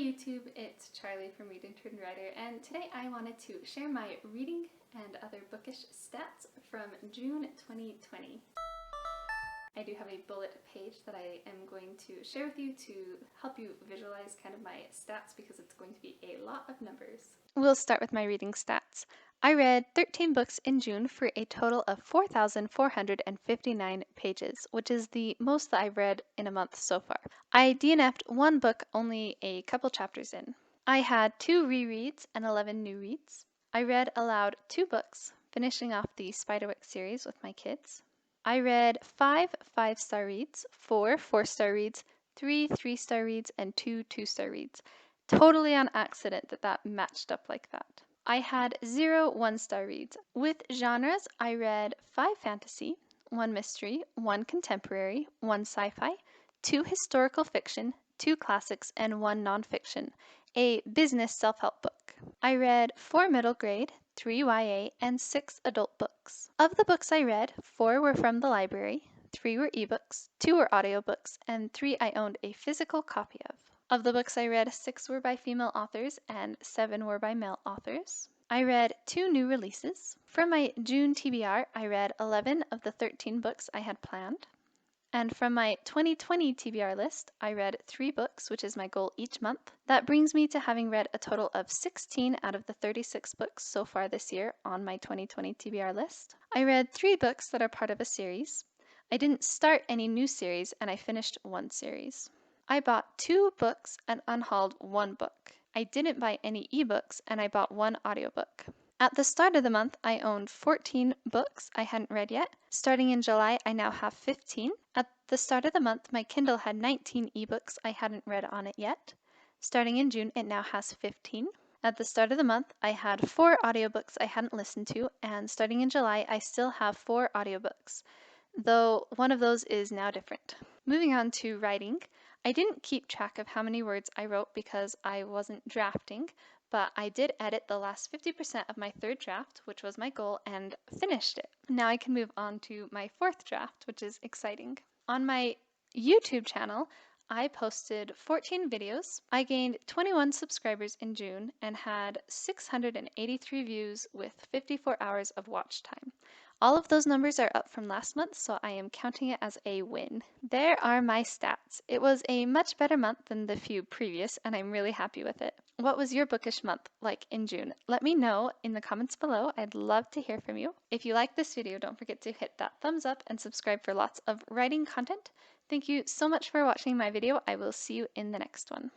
YouTube, it's Charlie from Read and Turn Writer, and today I wanted to share my reading and other bookish stats from June 2020. I do have a bullet page that I am going to share with you to help you visualize kind of my stats because it's going to be a lot of numbers. We'll start with my reading stats. I read 13 books in June for a total of 4,459 pages, which is the most that I've read in a month so far. I DNF'd one book only a couple chapters in. I had 2 rereads and 11 new reads. I read aloud 2 books, finishing off the Spiderwick series with my kids. I read 5 5-star reads, 4 4-star reads, 3 3-star reads, and 2 2-star reads. Totally on accident that matched up like that. I had 0 1-star reads. With genres, I read 5 fantasy, 1 mystery, 1 contemporary, 1 sci-fi, 2 historical fiction, 2 classics, and 1 nonfiction, a business self-help book. I read 4 middle grade, 3 YA, and 6 adult books. Of the books I read, 4 were from the library, 3 were ebooks, 2 were audiobooks, and 3 I owned a physical copy of. Of the books I read, 6 were by female authors and 7 were by male authors. I read 2 new releases. From my June TBR, I read 11 of the 13 books I had planned. And from my 2020 TBR list, I read 3 books, which is my goal each month. That brings me to having read a total of 16 out of the 36 books so far this year on my 2020 TBR list. I read 3 books that are part of a series. I didn't start any new series, and I finished 1 series. I bought 2 books and unhauled 1 book. I didn't buy any ebooks, and I bought 1 audiobook. At the start of the month, I owned 14 books I hadn't read yet. Starting in July, I now have 15. At the start of the month, my Kindle had 19 ebooks I hadn't read on it yet. Starting in June, it now has 15. At the start of the month, I had 4 audiobooks I hadn't listened to, and starting in July, I still have 4 audiobooks, though one of those is now different. Moving on to writing, I didn't keep track of how many words I wrote because I wasn't drafting, but I did edit the last 50% of my 3rd draft, which was my goal, and finished it. Now I can move on to my 4th draft, which is exciting. On my YouTube channel, I posted 14 videos. I gained 21 subscribers in June and had 683 views with 54 hours of watch time. All of those numbers are up from last month, so I am counting it as a win. There are my stats. It was a much better month than the few previous, and I'm really happy with it. What was your bookish month like in June? Let me know in the comments below. I'd love to hear from you. If you like this video, don't forget to hit that thumbs up and subscribe for lots of writing content. Thank you so much for watching my video. I will see you in the next one.